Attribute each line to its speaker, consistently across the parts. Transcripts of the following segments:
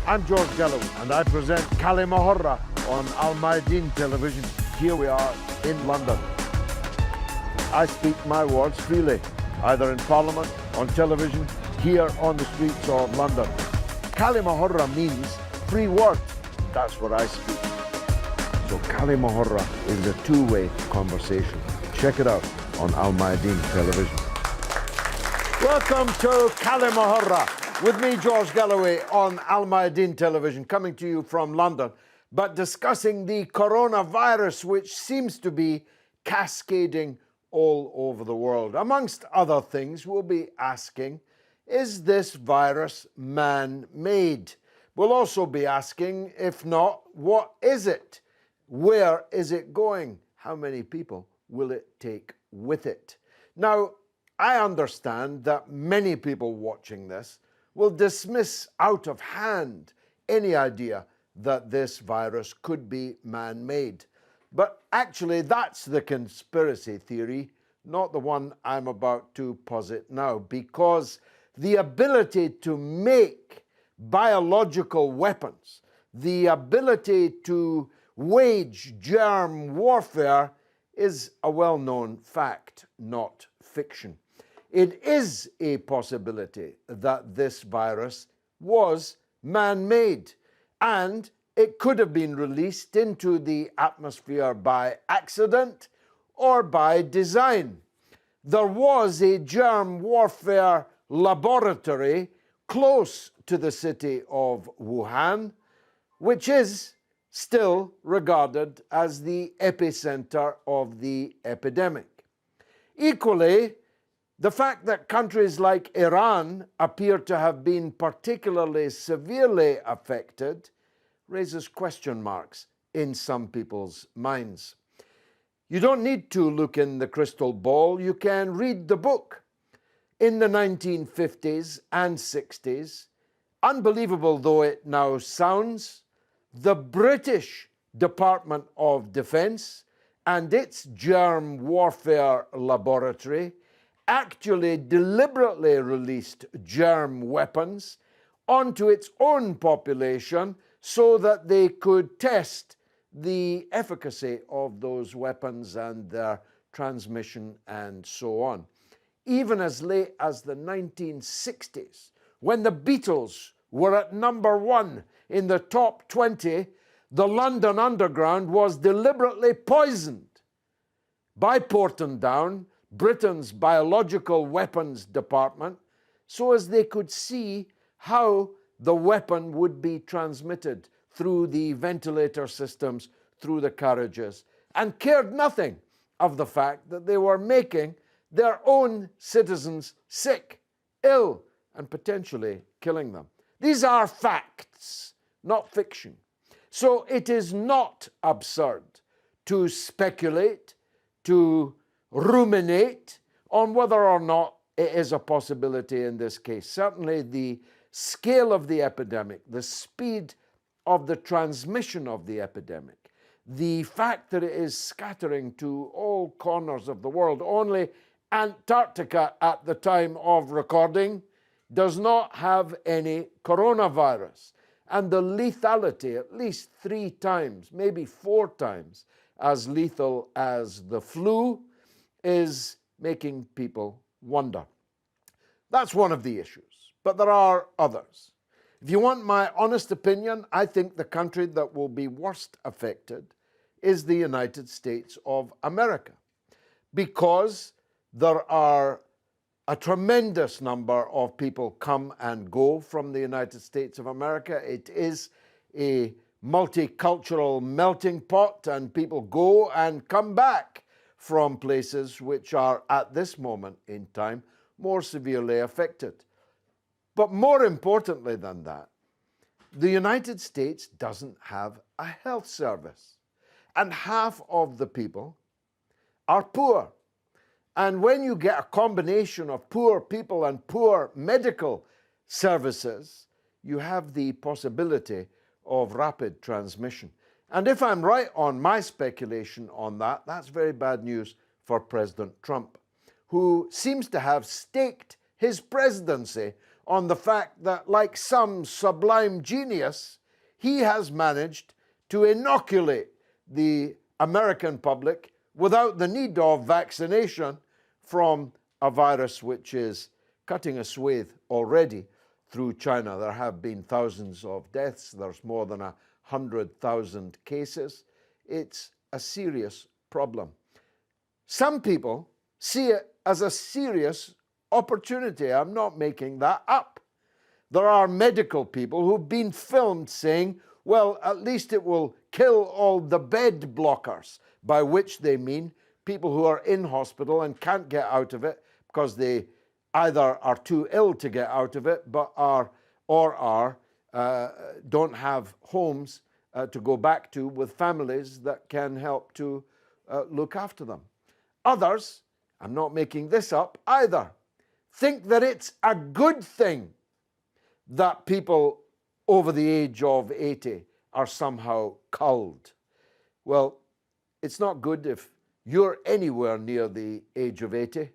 Speaker 1: I'm George Galloway and I present Kalima Horra on Mayadeen television. Here we are in London. I speak my words freely, either in Parliament, on television, here on the streets of London. Kalima Horra means free word. That's what I speak. So Kalima Horra is a two-way conversation. Check it out on Mayadeen television. Welcome to Kalima Horra with me, George Galloway, on Mayadeen television, coming to you from London, but discussing the coronavirus, which seems to be cascading all over the world. Amongst other things, we'll be asking, is this virus man-made? We'll also be asking, if not, what is it? Where is it going? How many people will it take with it? Now, I understand that many people watching this will dismiss out of hand any idea that this virus could be man-made. But actually, that's the conspiracy theory, not the one I'm about to posit now, because the ability to make biological weapons, the ability to wage germ warfare is a well-known fact, not fiction. It is a possibility that this virus was man-made, and it could have been released into the atmosphere by accident or by design. There was a germ warfare laboratory close to the city of Wuhan, which is still regarded as the epicenter of the epidemic. Equally, the fact that countries like Iran appear to have been particularly severely affected raises question marks in some people's minds. You don't need to look in the crystal ball, you can read the book. In the 1950s and 60s, unbelievable though it now sounds, the British Department of Defense and its germ warfare laboratory actually deliberately released germ weapons onto its own population so that they could test the efficacy of those weapons and their transmission and so on. Even as late as the 1960s, when the Beatles were at #1 in the top 20, the London Underground was deliberately poisoned by Portondown, Britain's biological weapons department, so as they could see how the weapon would be transmitted through the ventilator systems, through the carriages, and cared nothing of the fact that they were making their own citizens sick, ill, and potentially killing them. These are facts, not fiction. So it is not absurd to speculate, to ruminate on whether or not it is a possibility in this case. Certainly the scale of the epidemic, the speed of the transmission of the epidemic, the fact that it is scattering to all corners of the world. Only Antarctica at the time of recording does not have any coronavirus. And the lethality, at least 3 times, maybe 4 times as lethal as the flu, is making people wonder. That's one of the issues, but there are others. If you want my honest opinion, I think the country that will be worst affected is the United States of America, because there are a tremendous number of people come and go from the United States of America. It is a multicultural melting pot, and people go and come back from places which are, at this moment in time, more severely affected. But more importantly than that, the United States doesn't have a health service, and half of the people are poor. And when you get a combination of poor people and poor medical services, you have the possibility of rapid transmission. And if I'm right on my speculation on that, that's very bad news for President Trump, who seems to have staked his presidency on the fact that, like some sublime genius, he has managed to inoculate the American public without the need of vaccination from a virus which is cutting a swathe already through China. There have been thousands of deaths. There's more than 100,000 cases. It's a serious problem. Some people see it as a serious opportunity. I'm not making that up. There are medical people who've been filmed saying, well, at least it will kill all the bed blockers, by which they mean people who are in hospital and can't get out of it because they either are too ill to get out of it, but don't have homes to go back to with families that can help to look after them. Others, I'm not making this up either, think that it's a good thing that people over the age of 80 are somehow culled. Well, it's not good if you're anywhere near the age of 80.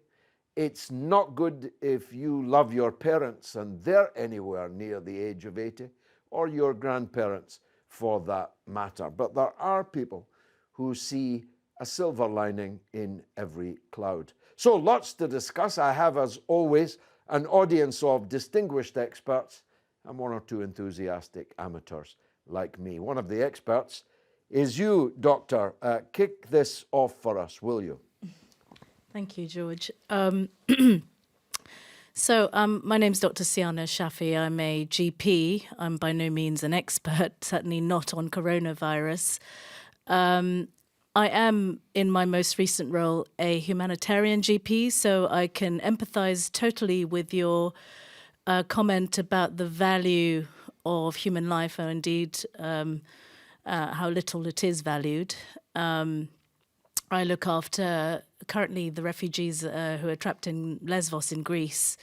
Speaker 1: It's not good if you love your parents and they're anywhere near the age of 80, or your grandparents for that matter. But there are people who see a silver lining in every cloud. So lots to discuss. I have, as always, an audience of distinguished experts and one or two enthusiastic amateurs like me. One of the experts is you, Doctor. Kick this off for us, will you?
Speaker 2: Thank you, George. My name's Dr. Siana Shafi. I'm a GP. I'm by no means an expert, certainly not on coronavirus. I am, in my most recent role, a humanitarian GP, so I can empathise totally with your comment about the value of human life, or indeed how little it is valued. I look after currently the refugees who are trapped in Lesvos in Greece.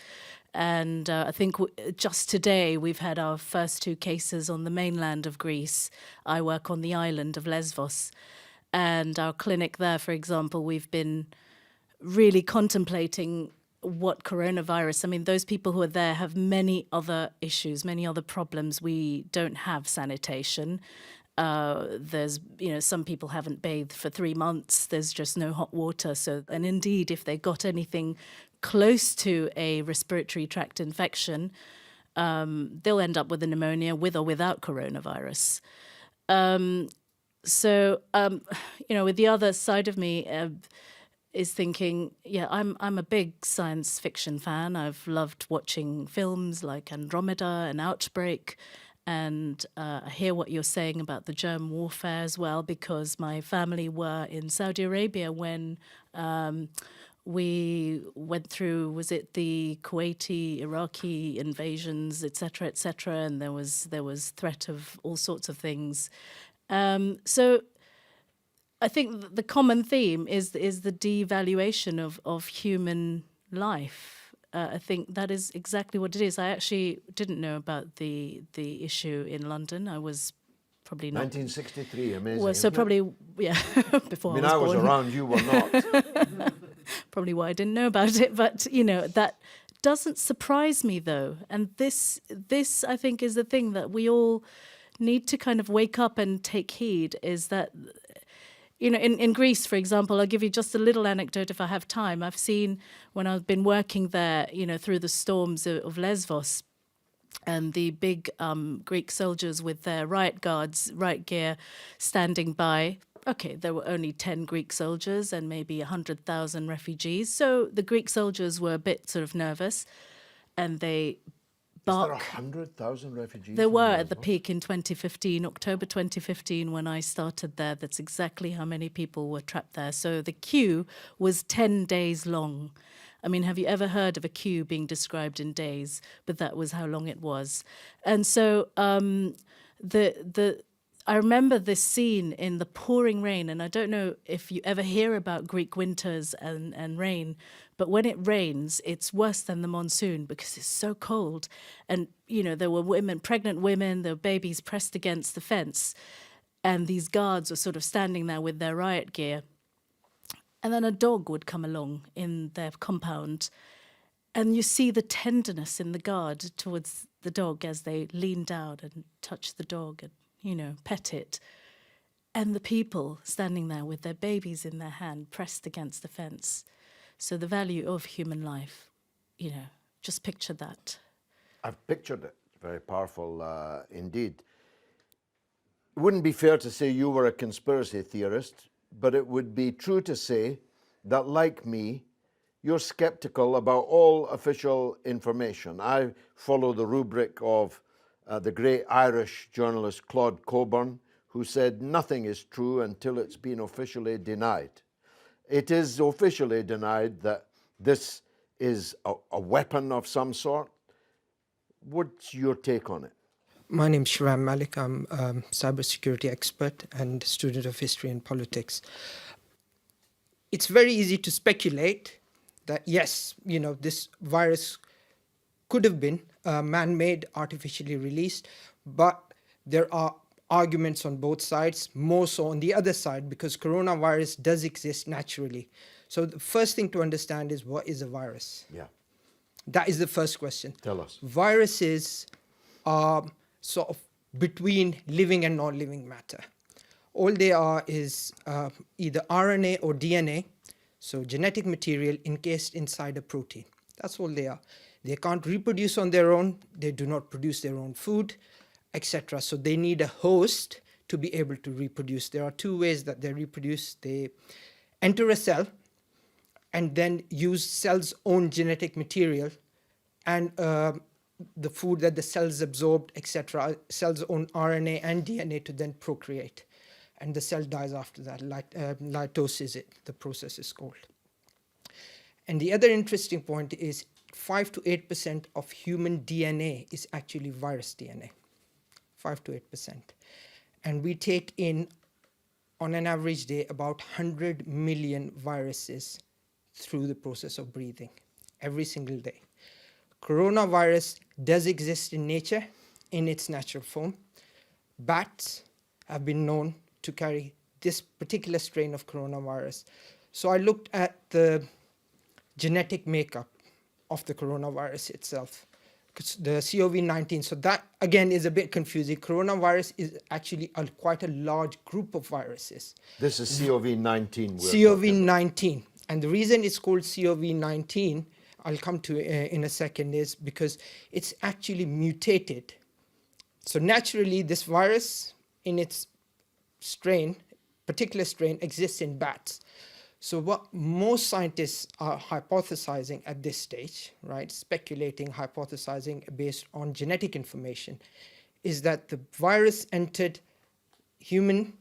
Speaker 2: And I think just today we've had our first 2 cases on the mainland of Greece. I work on the island of Lesvos. And our clinic there, for example, we've been really contemplating what coronavirus, I mean, those people who are there have many other issues, many other problems. We don't have sanitation. There's, some people haven't bathed for 3 months. There's just no hot water. So, and indeed, if they got anything close to a respiratory tract infection, they'll end up with a pneumonia with or without coronavirus. With the other side of me is thinking, I'm a big science fiction fan. I've loved watching films like Andromeda and Outbreak. And I hear what you're saying about the germ warfare as well, because my family were in Saudi Arabia when we went through, was it the Kuwaiti, Iraqi invasions, et cetera, and there was threat of all sorts of things. So I think the common theme is the devaluation of human life. I think that is exactly what it is. I actually didn't know about the issue in London. I was probably not.
Speaker 1: 1963, amazing.
Speaker 2: Well, so probably, before I was born.
Speaker 1: I was around, you were not.
Speaker 2: Probably why I didn't know about it. But, that doesn't surprise me, though. And this I think, is the thing that we all need to kind of wake up and take heed, is that, in Greece, for example, I'll give you just a little anecdote if I have time. I've seen, when I've been working there, through the storms of Lesvos, and the big Greek soldiers with their riot gear standing by. Okay, there were only 10 Greek soldiers and maybe 100,000 refugees. So the Greek soldiers were a bit sort of nervous, and they bark.
Speaker 1: Is there 100,000 refugees?
Speaker 2: There were at the peak in 2015, October 2015, when I started there. That's exactly how many people were trapped there. So the queue was 10 days long. I mean, have you ever heard of a queue being described in days? But that was how long it was. And so I remember this scene in the pouring rain, and I don't know if you ever hear about Greek winters and rain, but when it rains, it's worse than the monsoon because it's so cold. And, there were pregnant women, there were babies pressed against the fence, and these guards were sort of standing there with their riot gear. And then a dog would come along in their compound, And you see the tenderness in the guard towards the dog as they lean down and touch the dog and, pet it. And the people standing there with their babies in their hand pressed against the fence. So the value of human life, just picture that.
Speaker 1: I've pictured it. Very powerful indeed. It wouldn't be fair to say you were a conspiracy theorist, but it would be true to say that, like me, you're skeptical about all official information. I follow the rubric of the great Irish journalist Claude Coburn, who said nothing is true until it's been officially denied. It is officially denied that this is a weapon of some sort. What's your take on it?
Speaker 3: My name's Shram Malik. I'm a cybersecurity expert and student of history and politics. It's very easy to speculate that, yes, this virus could have been man-made, artificially released, but there are arguments on both sides, more so on the other side, because coronavirus does exist naturally. So the first thing to understand is, what is a virus?
Speaker 1: Yeah.
Speaker 3: That is the first question.
Speaker 1: Tell us.
Speaker 3: Viruses are sort of between living and non-living matter. All they are is either RNA or DNA, so genetic material encased inside a protein. That's all they are. They can't reproduce on their own. They do not produce their own food, etc. So they need a host to be able to reproduce. There are two ways that they reproduce. They enter a cell and then use cell's own genetic material and the food that the cells absorbed, etc., cell's own RNA and DNA to then procreate. And the cell dies after that. Mitosis, the process is called. And the other interesting point is 5 to 8% of human DNA is actually virus DNA. 5 to 8%. And we take in, on an average day, about 100 million viruses through the process of breathing every single day. Coronavirus does exist in nature in its natural form. Bats have been known to carry this particular strain of coronavirus. So I looked at the genetic makeup of the coronavirus itself, the COVID-19. So that, again, is a bit confusing. Coronavirus is actually quite a large group of viruses.
Speaker 1: This is COVID-19.
Speaker 3: COVID-19. And the reason it's called COVID-19, I'll come to in a second, is because it's actually mutated. So naturally, this virus in its particular strain, exists in bats. So what most scientists are hypothesizing at this stage, right, speculating, hypothesizing based on genetic information, is that the virus entered human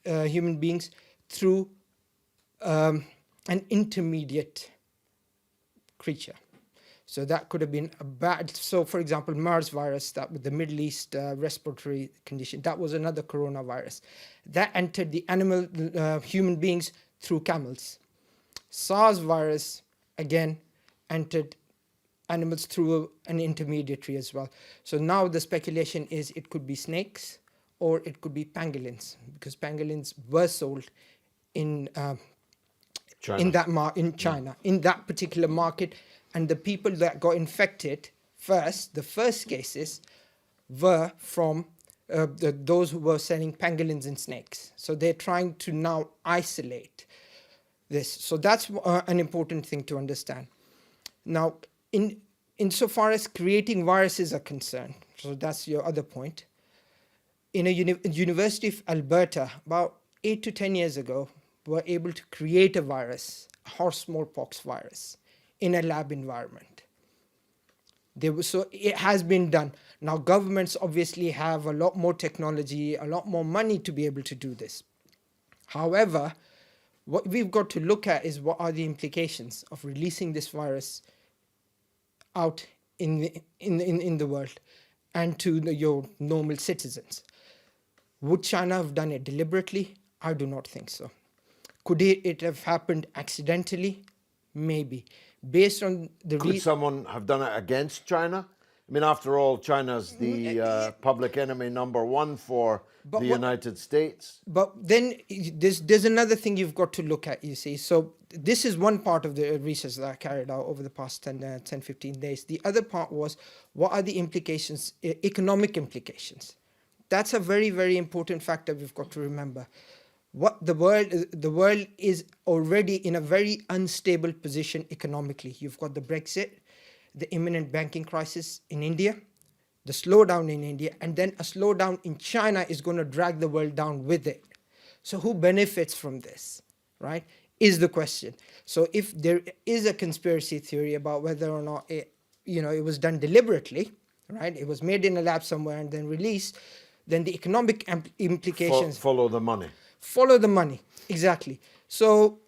Speaker 3: beings through an intermediate creature. So that could have been a bat. So for example, MERS virus, that with the Middle East respiratory condition, that was another coronavirus. That entered the human beings through camels. SARS virus, again, entered animals through an intermediary as well. So now the speculation is it could be snakes or it could be pangolins, because pangolins were sold in
Speaker 1: China.
Speaker 3: in China, in that particular market. And the people that got infected first, the first cases, were from those who were selling pangolins and snakes. So they're trying to now isolate this. So that's an important thing to understand. Now, insofar as creating viruses are concerned, so that's your other point, in a University of Alberta, about 8 to 10 years ago, were able to create a virus, a horse smallpox virus, in a lab environment. So it has been done. Now governments obviously have a lot more technology, a lot more money to be able to do this. However, what we've got to look at is what are the implications of releasing this virus out in the world and to your normal citizens. Would China have done it deliberately? I do not think so. Could it have happened accidentally? Maybe. Based on the
Speaker 1: Could someone have done it against China? I mean, after all, China's the public enemy number one for the United States.
Speaker 3: But then there's another thing you've got to look at, you see. So this is one part of the research that I carried out over the past 10, 15 days. The other part was, what are the implications, economic implications? That's a very, very important factor we've got to remember. What the world is already in a very unstable position economically. You've got the Brexit, the imminent banking crisis in India, the slowdown in India, and then a slowdown in China is going to drag the world down with it. So who benefits from this, right, is the question. So if there is a conspiracy theory about whether or not it was done deliberately, right, it was made in a lab somewhere and then released, then the economic implications...
Speaker 1: Follow the money.
Speaker 3: Follow the money, exactly. So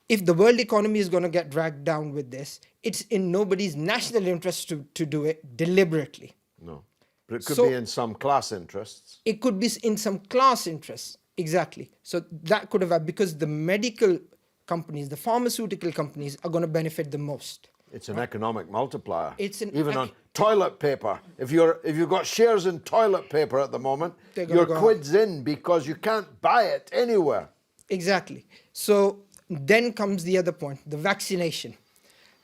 Speaker 3: if the world economy is going to get dragged down with this, it's in nobody's national interest to do it deliberately.
Speaker 1: No. But it could be in some class interests.
Speaker 3: It could be in some class interests, exactly. So that could have, because the medical companies, the pharmaceutical companies are going to benefit the most.
Speaker 1: It's an economic multiplier.
Speaker 3: It's
Speaker 1: even on toilet paper. If you've got shares in toilet paper at the moment, your quid's in because you can't buy it anywhere.
Speaker 3: Exactly. So then comes the other point, the vaccination.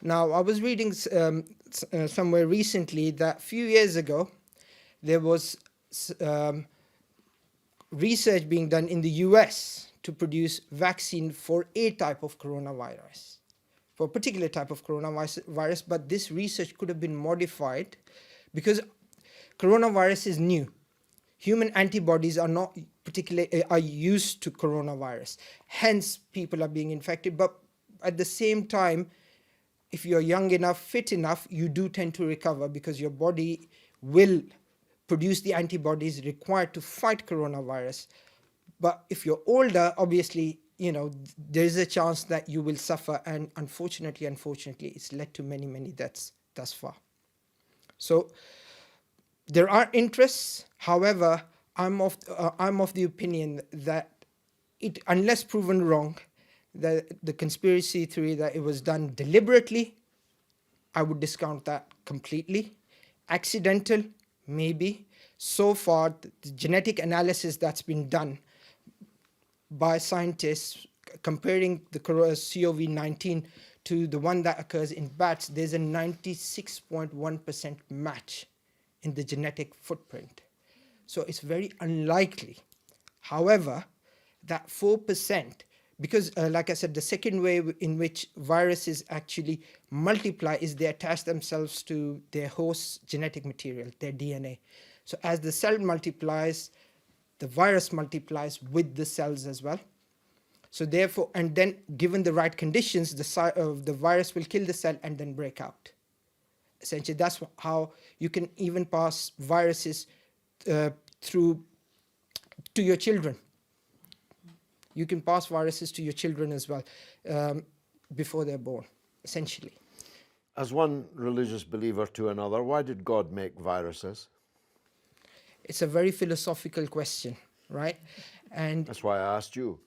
Speaker 3: Now, I was reading somewhere recently that a few years ago, there was research being done in the US to produce vaccine for a type of coronavirus, for a particular type of coronavirus, but this research could have been modified because coronavirus is new. Human antibodies are not particularly are used to coronavirus. Hence, people are being infected. But at the same time, if you're young enough, fit enough, you do tend to recover because your body will produce the antibodies required to fight coronavirus. But if you're older, obviously, there is a chance that you will suffer. And unfortunately, it's led to many, many deaths thus far. So there are interests. However, I'm of the opinion that unless proven wrong, the conspiracy theory that it was done deliberately, I would discount that completely. Accidental, maybe. So far, the genetic analysis that's been done by scientists comparing the COVID-19 to the one that occurs in bats, there's a 96.1% match in the genetic footprint. So it's very unlikely. However, that 4%, because like I said, the second way in which viruses actually multiply is they attach themselves to their host's genetic material, their DNA. So as the cell multiplies, the virus multiplies with the cells as well. So therefore, and then given the right conditions, the virus will kill the cell and then break out. Essentially, that's how you can even pass viruses through to your children. You can pass viruses to your children as well before they're born, essentially.
Speaker 1: As one religious believer to another, why did God make viruses?
Speaker 3: It's a very philosophical question, right? And
Speaker 1: that's why I asked you.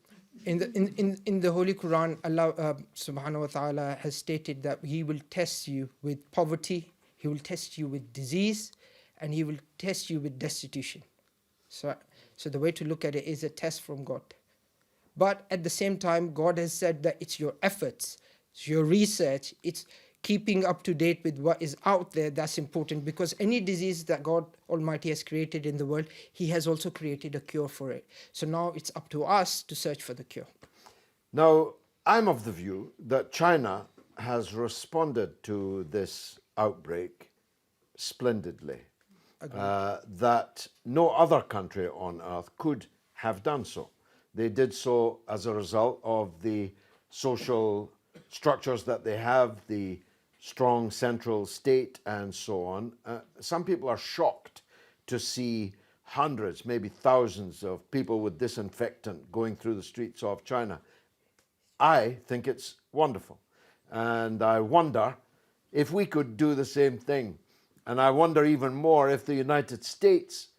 Speaker 3: In the Holy Quran, Allah subhanahu wa ta'ala has stated that He will test you with poverty, He will test you with disease, and He will test you with destitution. So the way to look at it is a test from God. But at the same time, God has said that it's your efforts, it's your research, it's keeping up to date with what is out there that's important, because any disease that God Almighty has created in the world, He has also created a cure for it. So now it's up to us to search for the cure.
Speaker 1: Now, I'm of the view that China has responded to this outbreak splendidly, that no other country on earth could have done so. They did so as a result of the social structures that they have, the strong central state, and so on. Some people are shocked to see hundreds, maybe thousands of people with disinfectant going through the streets of China. I think it's wonderful. And I wonder if we could do the same thing. And I wonder even more if the United States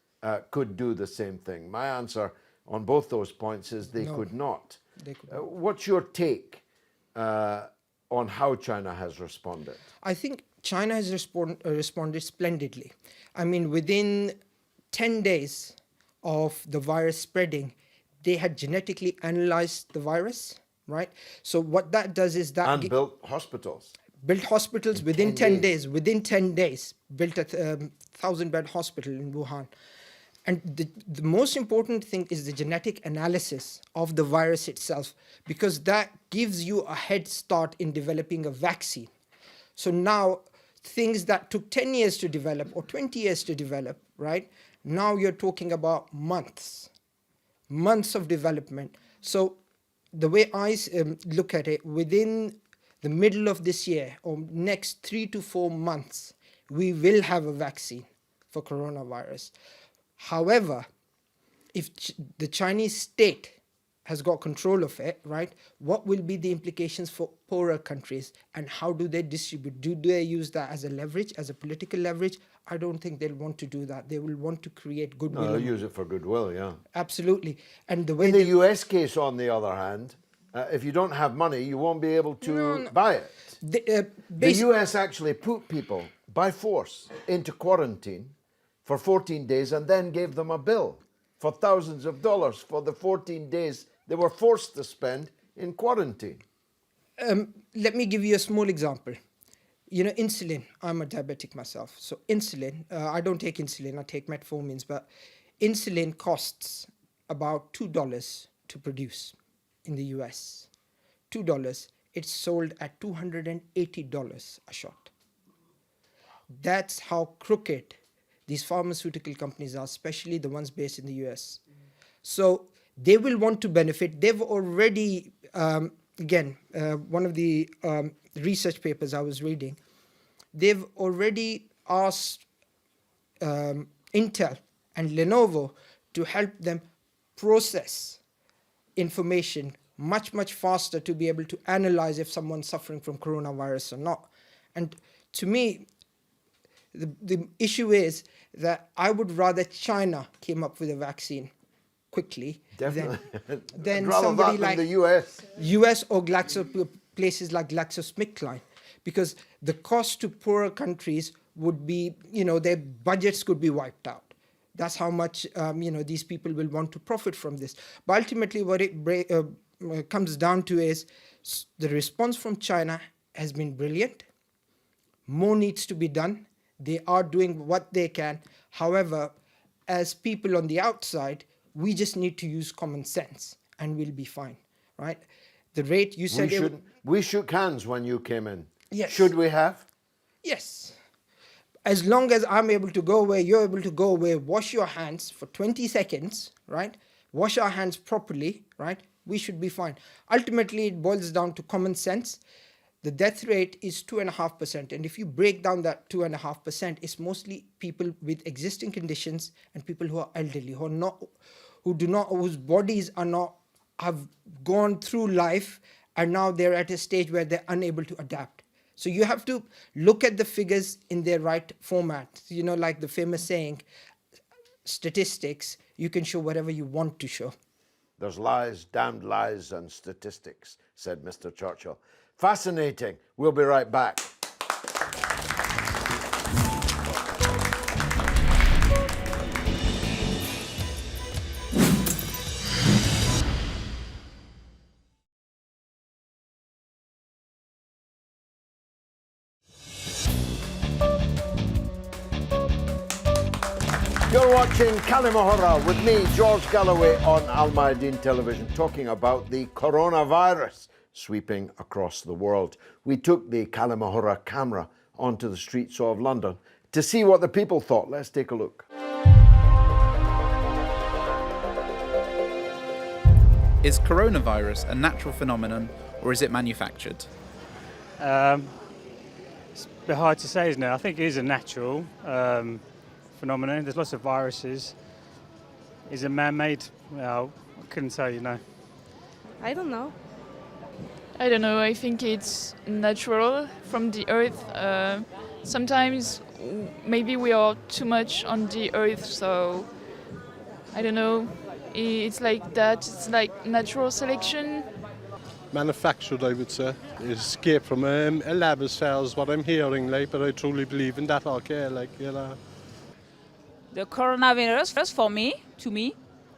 Speaker 1: could do the same thing. My answer on both those points is they could not.
Speaker 3: They could not.
Speaker 1: What's your take on how China has responded?
Speaker 3: I think China has responded splendidly. I mean, within 10 days of the virus spreading, they had genetically analyzed the virus, right? So what that does is that...
Speaker 1: And built hospitals.
Speaker 3: Built hospitals within 10 days. Within 10 days, built a 1,000-bed hospital in Wuhan. And the most important thing is the genetic analysis of the virus itself, because that gives you a head start in developing a vaccine. So now, things that took 10 years to develop or 20 years to develop, right? Now you're talking about months of development. So the way I look at it, within the middle of this year or next 3 to 4 months, we will have a vaccine for coronavirus. However, if the Chinese state has got control of it, right, what will be the implications for poorer countries, and how do they distribute? Do they use that as a leverage, as a political leverage? I don't think they'll want to do that. They will want to create goodwill.
Speaker 1: No, they'll use it for goodwill, yeah.
Speaker 3: Absolutely. And the way
Speaker 1: in the US case, on the other hand, if you don't have money, you won't be able to buy it. The US actually put people by force into quarantine for 14 days and then gave them a bill for thousands of dollars for the 14 days they were forced to spend in quarantine.
Speaker 3: Let me give you a small example. You know, insulin, I'm a diabetic myself. So insulin, I don't take insulin, I take metformins, but insulin costs about $2 to produce in the US. $2. It's sold at $280 a shot. That's how crooked these pharmaceutical companies are, especially the ones based in the US. So they will want to benefit. They've already, one of the research papers I was reading, they've already asked Intel and Lenovo to help them process information much, much faster to be able to analyze if someone's suffering from coronavirus or not. And to me, the issue is that I would rather China came up with a vaccine quickly than somebody like
Speaker 1: the US
Speaker 3: or places like GlaxoSmithKline, because the cost to poorer countries would be, their budgets could be wiped out. That's how much these people will want to profit from this. But ultimately, what it comes down to is the response from China has been brilliant. More needs to be done. They are doing what they can. However, as people on the outside, we just need to use common sense and we'll be fine, right? The rate you said...
Speaker 1: We shook hands when you came in.
Speaker 3: Yes.
Speaker 1: Should we have?
Speaker 3: Yes. As long as I'm able to go away, you're able to go away, wash your hands for 20 seconds, right? Wash our hands properly, right? We should be fine. Ultimately, it boils down to common sense. The death rate is 2.5%. And if you break down that 2.5%, it's mostly people with existing conditions and people who are elderly, whose bodies are not, have gone through life, and now they're at a stage where they're unable to adapt. So you have to look at the figures in their right format. Like the famous saying, statistics, you can show whatever you want to show.
Speaker 1: There's lies, damned lies and statistics, said Mr. Churchill. Fascinating. We'll be right back. You're watching Kalima Horra with me, George Galloway, on Mayadeen Television, talking about the coronavirus sweeping across the world. We took the Kalima Horra camera onto the streets of London to see what the people thought. Let's take a look.
Speaker 4: Is coronavirus a natural phenomenon or is it manufactured?
Speaker 5: It's a bit hard to say, isn't it? I think it is a natural phenomenon. There's lots of viruses. Is it man-made? Well, I couldn't tell you, no.
Speaker 6: I don't know.
Speaker 7: I don't know, I think it's natural from the earth. Sometimes maybe we are too much on the earth, so I don't know. It's like that, it's like natural selection.
Speaker 6: manufactured, I would say. Escape from a lab as far as what I'm hearing, like, but I truly believe in that, okay, like, you know.
Speaker 8: The coronavirus, first for me, to me,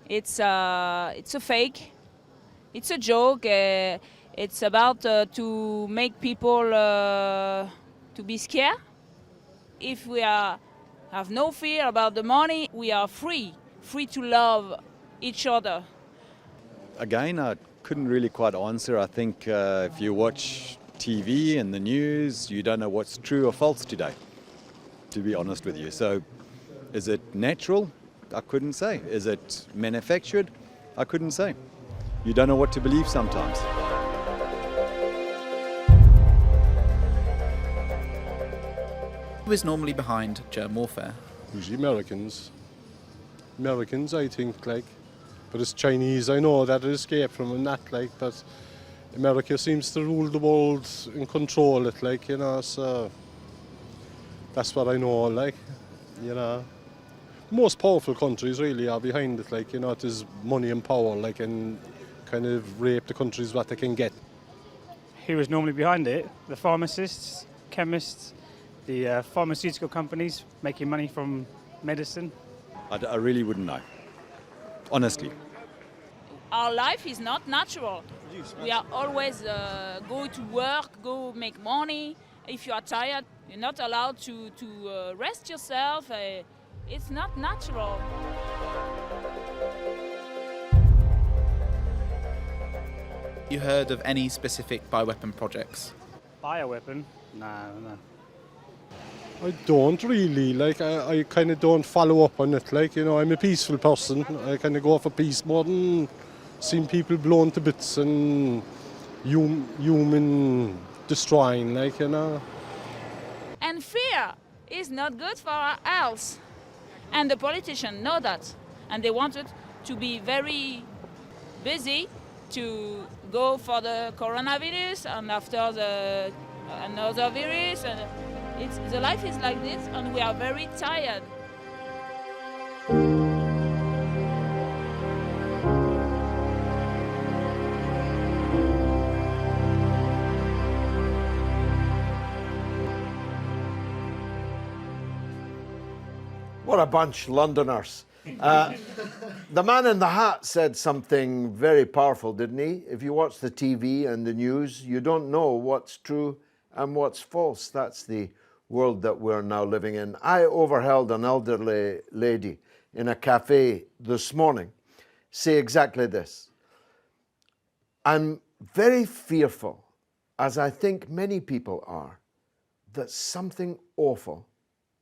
Speaker 8: it's a fake. It's a joke. It's about to make people to be scared. If we have no fear about the money, we are free to love each other.
Speaker 9: Again, I couldn't really quite answer. I think if you watch TV and the news, you don't know what's true or false today, to be honest with you. So is it natural? I couldn't say. Is it manufactured? I couldn't say. You don't know what to believe sometimes.
Speaker 4: Who is normally behind germ warfare?
Speaker 6: Usually Americans. Americans, I think, like. But it's Chinese, I know that it escaped from and that, like, but America seems to rule the world and control it, like, you know, so that's what I know, like, you know. Most powerful countries really are behind it, like, you know, it is money and power, like, and kind of rape the countries what they can get.
Speaker 5: Who was normally behind it? The pharmacists, chemists, the pharmaceutical companies making money from medicine.
Speaker 9: I really wouldn't know, honestly.
Speaker 8: Our life is not natural. We are always go to work, go make money. If you are tired, you're not allowed to rest yourself. It's not natural.
Speaker 4: You heard of any specific bioweapon projects?
Speaker 5: Bioweapon? No.
Speaker 6: I don't really, like, I kind of don't follow up on it, like, you know, I'm a peaceful person. I kind of go for peace more than seeing people blown to bits and human destroying, like, you know.
Speaker 8: And fear is not good for our health. And the politicians know that. And they wanted to be very busy to go for the coronavirus and after another virus. And the life is like this and we are very tired.
Speaker 1: What a bunch, Londoners. The man in the hat said something very powerful, didn't he? If you watch the TV and the news, you don't know what's true and what's false. That's the world that we're now living in. I overheard an elderly lady in a cafe this morning say exactly this. I'm very fearful, as I think many people are, that something awful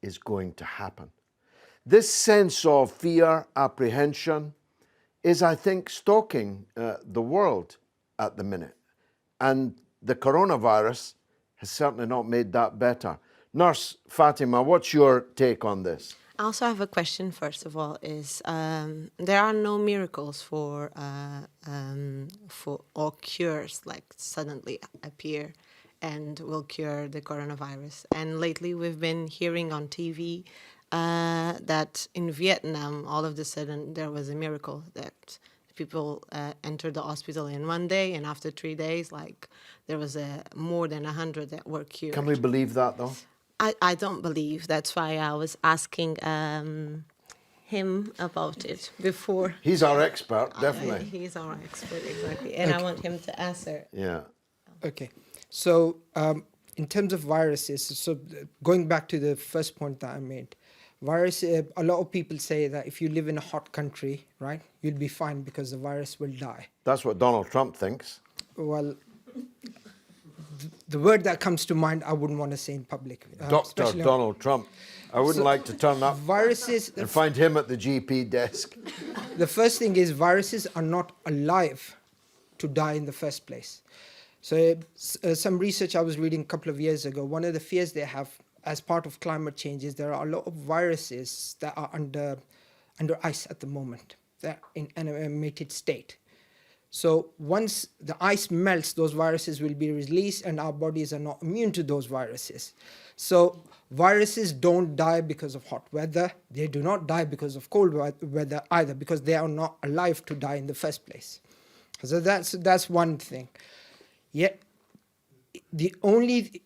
Speaker 1: is going to happen. This sense of fear, apprehension, is, I think, stalking the world at the minute. And the coronavirus has certainly not made that better. Nurse Fatima, what's your take on this?
Speaker 10: I also have a question, first of all, is there are no miracles for or cures like suddenly appear and will cure the coronavirus. And lately we've been hearing on TV that in Vietnam, all of a sudden, there was a miracle that people entered the hospital in one day, and after 3 days, like, there was more than 100 that were cured.
Speaker 1: Can we believe that, though?
Speaker 10: I don't believe. That's why I was asking him about it before.
Speaker 1: He's our expert, definitely.
Speaker 10: He's our expert, exactly. And
Speaker 3: Okay.
Speaker 10: I want him to answer.
Speaker 1: Yeah.
Speaker 3: Okay, so in terms of viruses, so going back to the first point that I made, a lot of people say that if you live in a hot country, right, you'll be fine because the virus will die.
Speaker 1: That's what Donald Trump thinks.
Speaker 3: Well, the word that comes to mind, I wouldn't want to say in public.
Speaker 1: Dr.
Speaker 3: especially on-
Speaker 1: Donald Trump. I wouldn't like to turn up
Speaker 3: Viruses,
Speaker 1: and find him at the GP desk.
Speaker 3: the first thing is viruses are not alive to die in the first place. So some research I was reading a couple of years ago, one of the fears they have as part of climate change is there are a lot of viruses that are under ice at the moment. They're in an animated state. So once the ice melts, those viruses will be released and our bodies are not immune to those viruses. So viruses don't die because of hot weather. They do not die because of cold weather either, because they are not alive to die in the first place. So that's one thing. Yet the only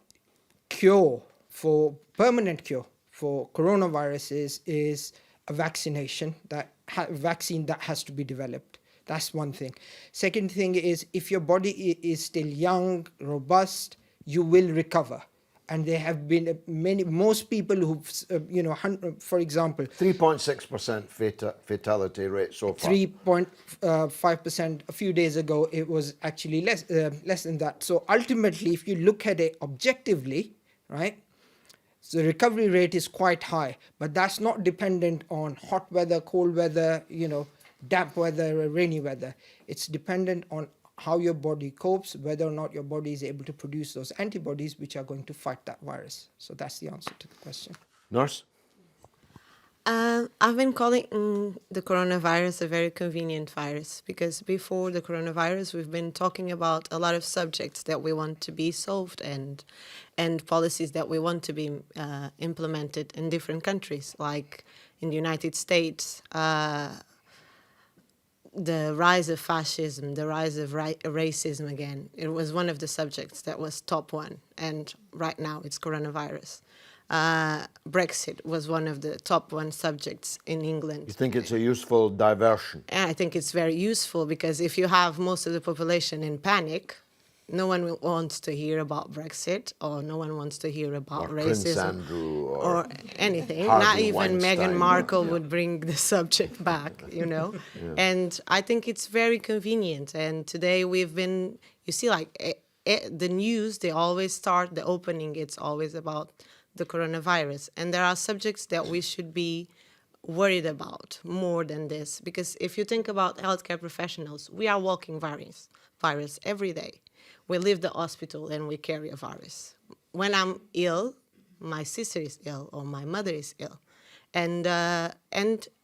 Speaker 3: permanent cure for coronaviruses is a vaccine that has to be developed. That's one thing. Second thing is, if your body is still young, robust, you will recover. And there have been most people who've, for example,
Speaker 1: 3.6% fatality rate so far.
Speaker 3: 3.5%. A few days ago, it was actually less than that. So ultimately, if you look at it objectively, right, so the recovery rate is quite high, but that's not dependent on hot weather, cold weather, damp weather, rainy weather. It's dependent on how your body copes, whether or not your body is able to produce those antibodies which are going to fight that virus. So that's the answer to the question.
Speaker 1: Nurse?
Speaker 10: I've been calling the coronavirus a very convenient virus because before the coronavirus, we've been talking about a lot of subjects that we want to be solved and policies that we want to be implemented in different countries, like in the United States, the rise of fascism, the rise of racism again. It was one of the subjects that was top one, and right now it's coronavirus. Brexit was one of the top one subjects in England.
Speaker 1: You think it's a useful diversion?
Speaker 10: I think it's very useful because if you have most of the population in panic, no one wants to hear about Brexit, or no one wants to hear about racism,
Speaker 1: Prince Andrew,
Speaker 10: or anything.
Speaker 1: Harvey
Speaker 10: Not even
Speaker 1: Weinstein.
Speaker 10: Meghan Markle would bring the subject back,
Speaker 1: Yeah.
Speaker 10: And I think it's very convenient. And today we've been, you see, like the news, they always start the opening. It's always about the coronavirus, and there are subjects that we should be worried about more than this, because if you think about healthcare professionals, we are walking virus every day. We leave the hospital and we carry a virus. When I'm ill, my sister is ill or my mother is ill, and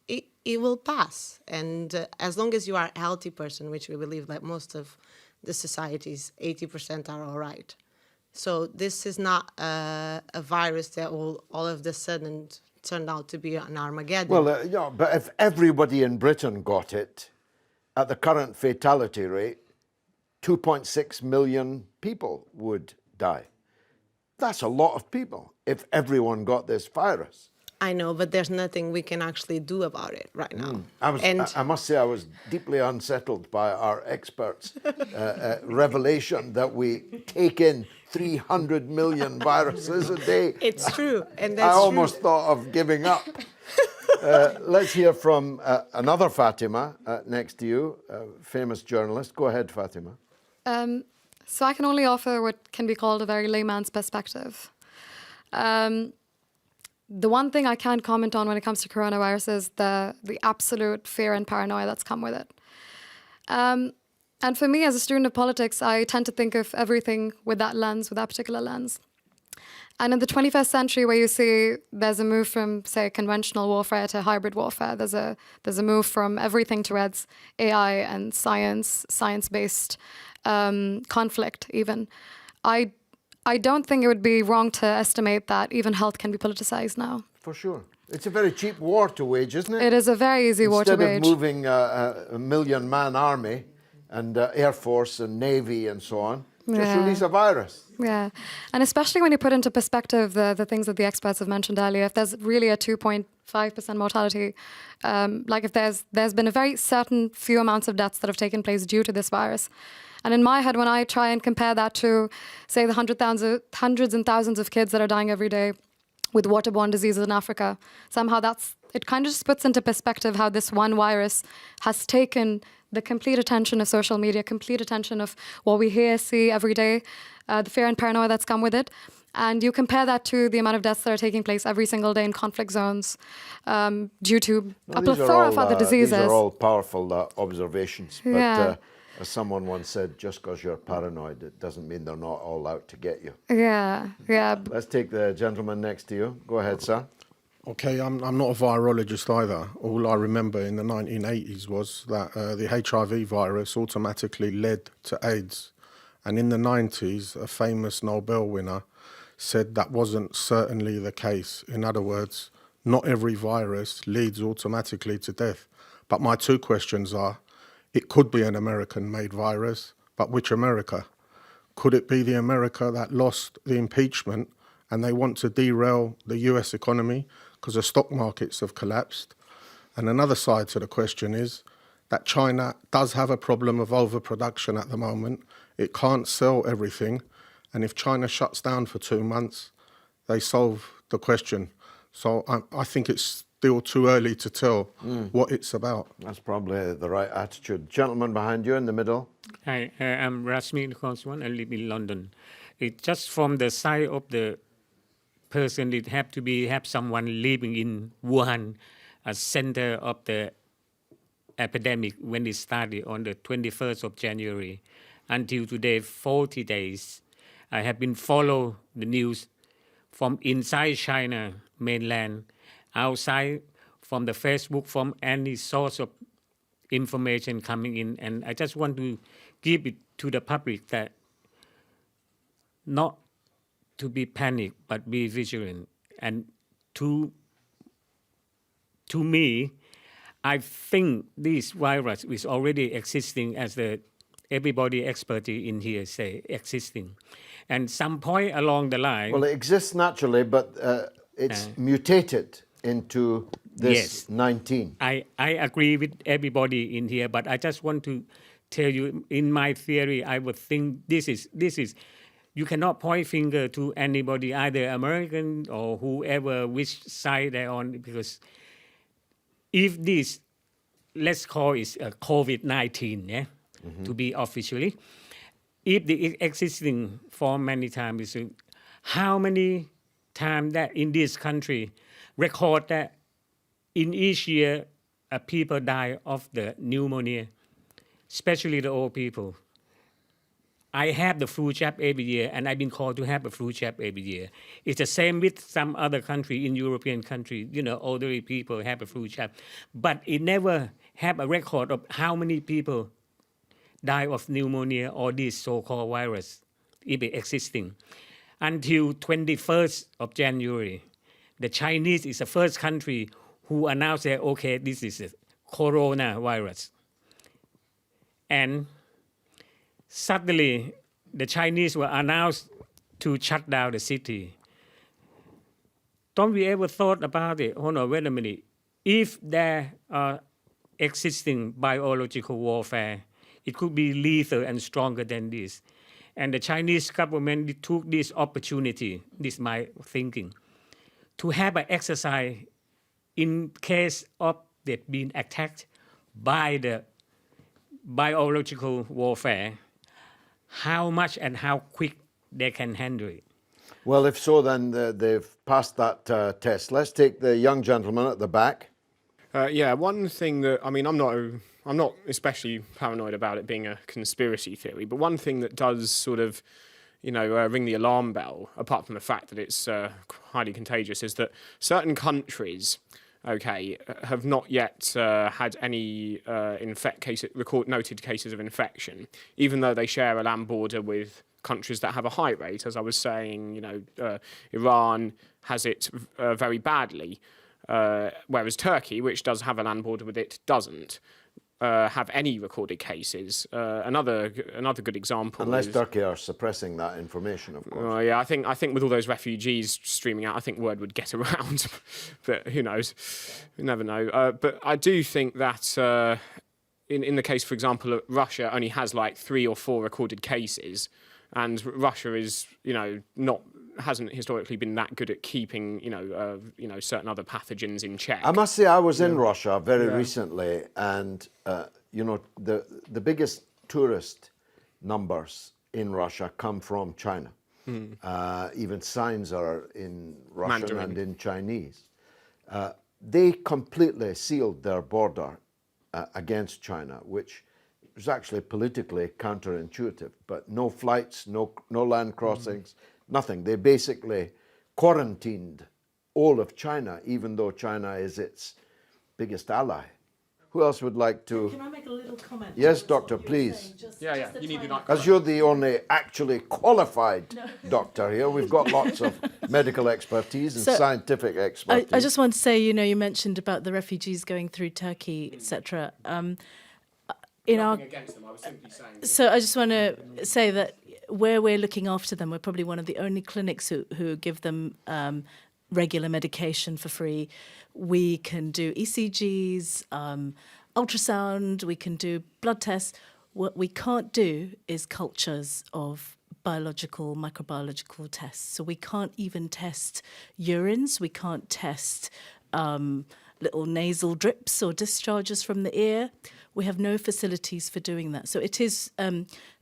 Speaker 10: it will pass. And as long as you are a healthy person, which we believe that most of the societies, 80% are all right. So this is not a virus that will all of a sudden turn out to be an Armageddon.
Speaker 1: Well, but if everybody in Britain got it, at the current fatality rate, 2.6 million people would die. That's a lot of people if everyone got this virus.
Speaker 10: I know, but there's nothing we can actually do about it right now.
Speaker 1: I must say I was deeply unsettled by our experts' revelation that we take in 300 million viruses a day.
Speaker 10: It's true, and that's
Speaker 1: I almost thought of giving up. Let's hear from another Fatima next to you, a famous journalist. Go ahead, Fatima.
Speaker 11: So I can only offer what can be called a very layman's perspective. The one thing I can comment on when it comes to coronavirus is the absolute fear and paranoia that's come with it. And for me, as a student of politics, I tend to think of everything with that lens, with that particular lens. And in the 21st century, where you see there's a move from, say, conventional warfare to hybrid warfare, there's a move from everything towards AI and science-based conflict even. I don't think it would be wrong to estimate that even health can be politicized now.
Speaker 1: For sure. It's a very cheap war to wage, isn't it?
Speaker 11: It is a very easy war to wage.
Speaker 1: Instead of moving a million-man army and Air Force and Navy and so on, just release a virus.
Speaker 11: Yeah, and especially when you put into perspective the things that the experts have mentioned earlier, if there's really a 2.5% mortality, like if there's been a very certain few amounts of deaths that have taken place due to this virus. And in my head, when I try and compare that to, say, the hundreds and thousands of kids that are dying every day with waterborne diseases in Africa, somehow it kind of just puts into perspective how this one virus has taken the complete attention of social media, complete attention of what we hear, see every day, the fear and paranoia that's come with it. And you compare that to the amount of deaths that are taking place every single day in conflict zones due to a plethora of other diseases.
Speaker 1: These are all powerful observations. But as someone once said, just because you're paranoid, it doesn't mean they're not all out to get you.
Speaker 11: Yeah.
Speaker 1: Let's take the gentleman next to you. Go ahead, sir.
Speaker 12: Okay, I'm not a virologist either. All I remember in the 1980s was that the HIV virus automatically led to AIDS. And in the 90s, a famous Nobel winner said that wasn't certainly the case. In other words, not every virus leads automatically to death. But my two questions are, it could be an American-made virus, but which America? Could it be the America that lost the impeachment and they want to derail the US economy because the stock markets have collapsed? And another side to the question is that China does have a problem of overproduction at the moment. It can't sell everything. And if China shuts down for 2 months, they solve the question. So I think it's still too early to tell what it's about.
Speaker 1: That's probably the right attitude. Gentleman behind you in the middle.
Speaker 13: Hi, I'm Rashmi Khoswan. I live in London. It just from the side of the person, it have someone living in Wuhan, a center of the epidemic when it started on the 21st of January until today, 40 days. I have been follow the news from inside China mainland, outside, from the Facebook, from any source of information coming in. And I just want to give it to the public that not to be panic, but be vigilant. And to me, I think this virus is already existing, as everybody expert in here say, existing. And some point along the line...
Speaker 1: Well, it exists naturally, but it's mutated into this 19.
Speaker 13: I agree with everybody in here, but I just want to tell you, in my theory, I would think this is you cannot point finger to anybody, either American or whoever, which side they're on, because if this, let's call it COVID-19, to be officially, if the existing for many times, how many times that in this country record that in each year people die of the pneumonia, especially the old people. I have the flu jab every year, and I've been called to have a flu jab every year. It's the same with some other country, in European country, elderly people have a flu jab. But it never have a record of how many people die of pneumonia or this so-called virus, if it existing. Until 21st of January, the Chinese is the first country who announced that, okay, this is a coronavirus. And suddenly, the Chinese were announced to shut down the city. Don't we ever thought about it? Hold on, wait a minute. If there are existing biological warfare, it could be lethal and stronger than this. And the Chinese government took this opportunity, this is my thinking, to have an exercise in case of they being attacked by the biological warfare, how much and how quick they can handle it.
Speaker 1: Well, if so, then they've passed that test. Let's take the young gentleman at the back.
Speaker 14: Yeah, one thing that, I mean, I'm not especially paranoid about it being a conspiracy theory, but one thing that does sort of, ring the alarm bell, apart from the fact that it's highly contagious, is that certain countries, have not yet had any noted cases of infection, even though they share a land border with countries that have a high rate. As I was saying, Iran has it very badly, whereas Turkey, which does have a land border with it, doesn't have any recorded cases. Another good example.
Speaker 1: Unless Turkey are suppressing that information, of course.
Speaker 14: Yeah, I think with all those refugees streaming out, I think word would get around. But who knows? You never know. But I do think that in the case, for example, Russia only has like 3 or 4 recorded cases, and Russia is hasn't historically been that good at keeping certain other pathogens in check.
Speaker 1: I must say, I was in Russia very recently, and the biggest tourist numbers in Russia come from China. Even signs are in Russian
Speaker 14: Mandarin
Speaker 1: and in Chinese. They completely sealed their border against China, which was actually politically counterintuitive. But no flights, no land crossings. Nothing. They basically quarantined all of China, even though China is its biggest ally. Who else would like to?
Speaker 2: Can I make a little comment?
Speaker 1: Yes, doctor, please.
Speaker 14: Yeah. You need to.
Speaker 1: As you're the only actually qualified doctor here, we've got lots of medical expertise and scientific expertise.
Speaker 2: I just want to say, you mentioned about the refugees going through Turkey, etc.
Speaker 14: Nothing against them. I was simply saying.
Speaker 2: So I just want to say that where we're looking after them, we're probably one of the only clinics who give them regular medication for free. We can do ECGs, ultrasound, we can do blood tests. What we can't do is cultures of biological, microbiological tests. So we can't even test urines, we can't test little nasal drips or discharges from the ear. We have no facilities for doing that. So it is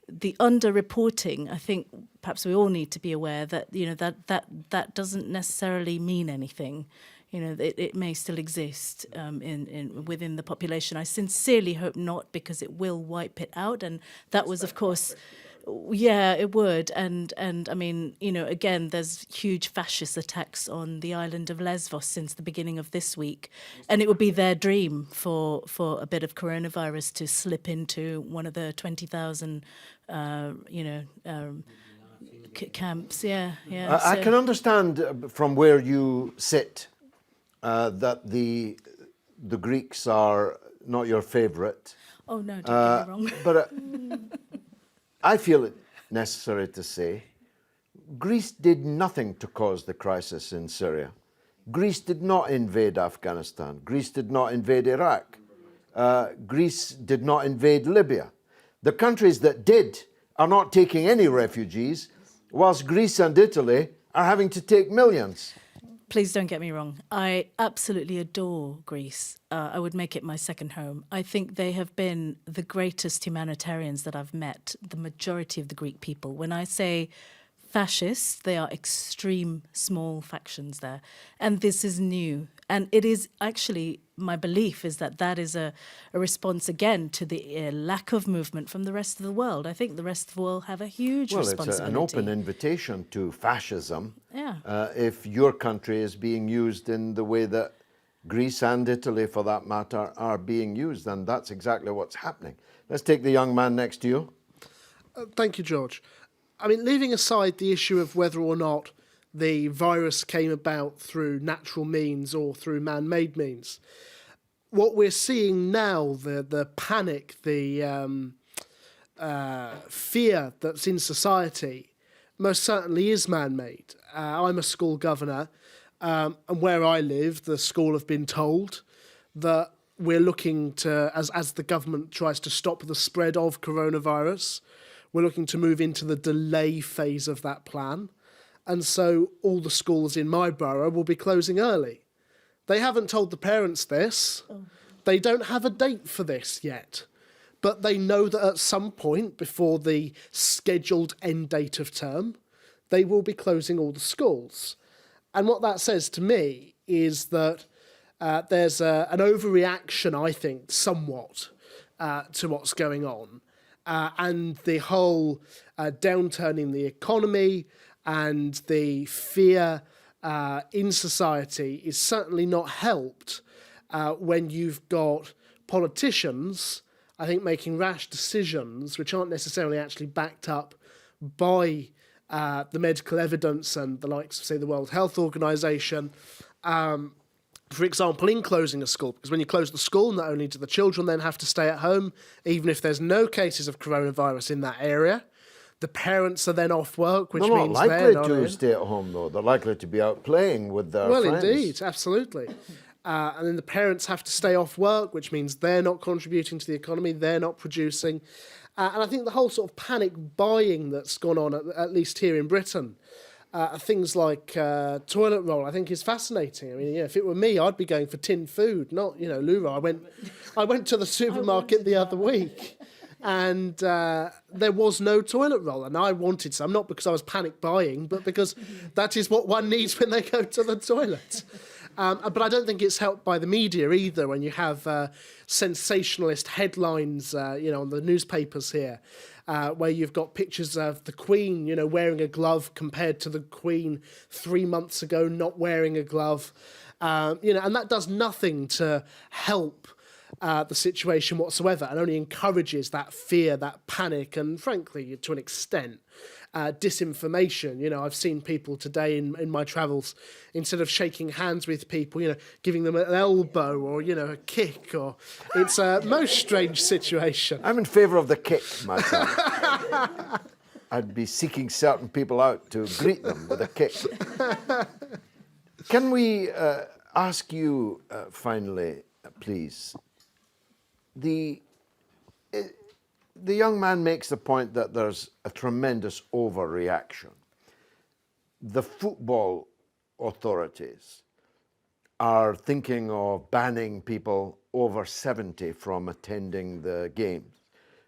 Speaker 2: the under-reporting. I think perhaps we all need to be aware that that doesn't necessarily mean anything. It may still exist within the population. I sincerely hope not, because it will wipe it out. And that was, of course. Yeah, it would. And I mean, again, there's huge fascist attacks on the island of Lesbos since the beginning of this week. And it would be their dream for a bit of coronavirus to slip into one of the 20,000, camps. Yeah.
Speaker 1: I can understand from where you sit that the Greeks are not your favourite.
Speaker 2: Oh, no, don't get me wrong.
Speaker 1: But I feel it necessary to say Greece did nothing to cause the crisis in Syria. Greece did not invade Afghanistan. Greece did not invade Iraq. Greece did not invade Libya. The countries that did are not taking any refugees, whilst Greece and Italy are having to take millions.
Speaker 2: Please don't get me wrong. I absolutely adore Greece. I would make it my second home. I think they have been the greatest humanitarians that I've met, the majority of the Greek people. When I say fascists, they are extreme small factions there. And this is new. And it is actually, my belief is that is a response again to the lack of movement from the rest of the world. I think the rest of the world have a huge responsibility.
Speaker 1: Well, it's an open invitation to fascism.
Speaker 2: Yeah.
Speaker 1: If your country is being used in the way that Greece and Italy, for that matter, are being used, then that's exactly what's happening. Let's take the young man next to you.
Speaker 15: Thank you, George. I mean, leaving aside the issue of whether or not the virus came about through natural means or through man-made means, what we're seeing now, the panic, the fear that's in society, most certainly is man-made. I'm a school governor, and where I live, the school have been told that we're looking to, as the government tries to stop the spread of coronavirus, we're looking to move into the delay phase of that plan. And so all the schools in my borough will be closing early. They haven't told the parents this. They don't have a date for this yet. But they know that at some point before the scheduled end date of term, they will be closing all the schools. And what that says to me is that there's an overreaction, I think, somewhat to what's going on. And the whole downturn in the economy and the fear in society is certainly not helped when you've got politicians, I think, making rash decisions which aren't necessarily actually backed up by the medical evidence and the likes of, say, the World Health Organization. For example, in closing a school, because when you close the school, not only do the children then have to stay at home, even if there's no cases of coronavirus in that area, the parents are then off work, which means they're not
Speaker 1: likely to
Speaker 15: in.
Speaker 1: stay at home, though. They're likely to be out playing with their friends.
Speaker 15: Well, indeed, absolutely. And then the parents have to stay off work, which means they're not contributing to the economy, they're not producing. And I think the whole sort of panic buying that's gone on, at least here in Britain, things like toilet roll, I think is fascinating. I mean, if it were me, I'd be going for tin food, not, loo-roll. I went to the supermarket the other week, and there was no toilet roll, and I wanted some, not because I was panic buying, but because that is what one needs when they go to the toilet. But I don't think it's helped by the media either, when you have sensationalist headlines, on the newspapers here, where you've got pictures of the Queen, wearing a glove compared to the Queen 3 months ago not wearing a glove, and that does nothing to help the situation whatsoever, and only encourages that fear, that panic, and frankly, to an extent, disinformation. I've seen people today in my travels, instead of shaking hands with people, giving them an elbow or, a kick, or it's a most strange situation.
Speaker 1: I'm in favour of the kick myself. I'd be seeking certain people out to greet them with a kick. Can we ask you finally, please, the young man makes the point that there's a tremendous overreaction. The football authorities are thinking of banning people over 70 from attending the games,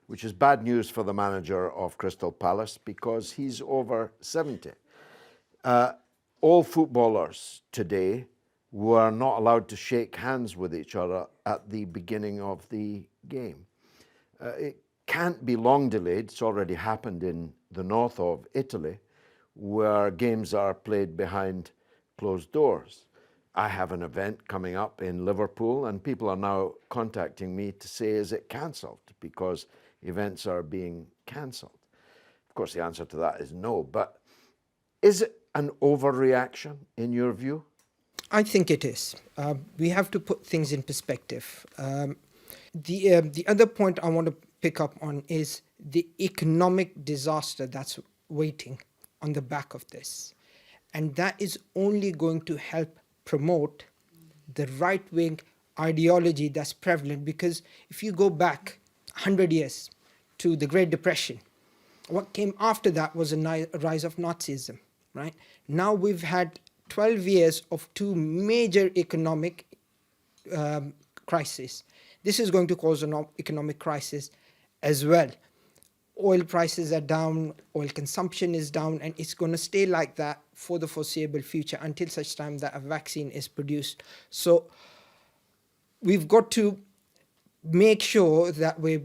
Speaker 1: which is bad news for the manager of Crystal Palace because he's over 70. All footballers today were not allowed to shake hands with each other at the beginning of the game. It can't be long delayed. It's already happened in the north of Italy, where games are played behind closed doors. I have an event coming up in Liverpool, and people are now contacting me to say, is it cancelled? Because events are being cancelled. Of course, the answer to that is no, but is it an overreaction in your view?
Speaker 3: I think it is. We have to put things in perspective. The other point I want to pick up on is the economic disaster that's waiting on the back of this. And that is only going to help promote the right-wing ideology that's prevalent, because if you go back 100 years to the Great Depression, what came after that was a rise of Nazism, right? Now we've had 12 years of two major economic crises. This is going to cause an economic crisis as well. Oil prices are down, oil consumption is down, and it's going to stay like that for the foreseeable future until such time that a vaccine is produced. So we've got to make sure that we're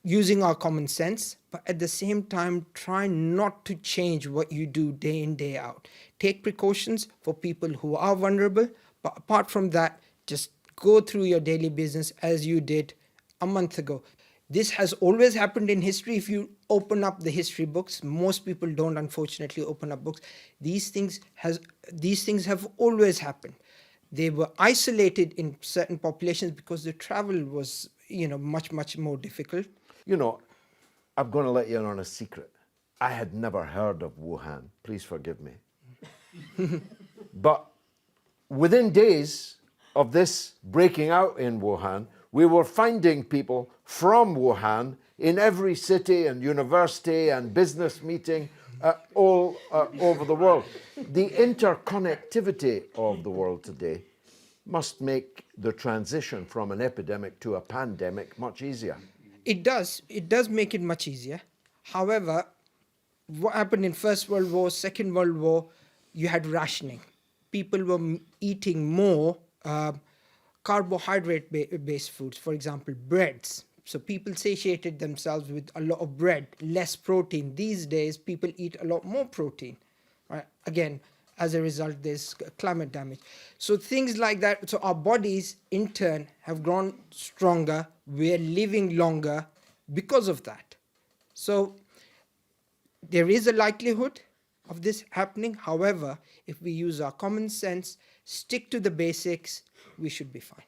Speaker 3: using our common sense, but at the same time, try not to change what you do day in, day out. Take precautions for people who are vulnerable, but apart from that, just go through your daily business as you did a month ago. This has always happened in history. If you open up the history books, most people don't unfortunately open up books. These things have always happened. They were isolated in certain populations because the travel was, much more difficult.
Speaker 1: I'm going to let you in on a secret. I had never heard of Wuhan. Please forgive me. But within days of this breaking out in Wuhan, we were finding people from Wuhan in every city and university and business meeting all over the world. The interconnectivity of the world today must make the transition from an epidemic to a pandemic much easier.
Speaker 3: It does. It does make it much easier. However, what happened in First World War, Second World War, you had people were eating more carbohydrate-based foods, for example, breads. So people satiated themselves with a lot of bread, less protein. These days, people eat a lot more protein. Right? Again, as a result, there's climate damage. So things like that. So our bodies, in turn, have grown stronger. We're living longer because of that. So there is a likelihood of this happening. However, if we use our common sense, stick to the basics, we should be fine.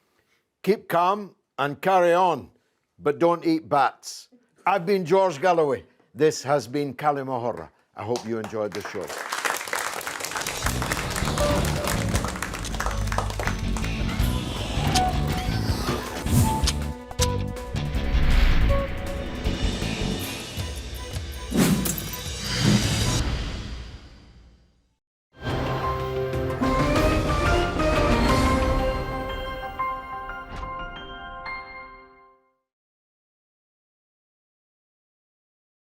Speaker 1: Keep calm and carry on, but don't eat bats. I've been George Galloway. This has been Kalima Horra. I hope you enjoyed the show.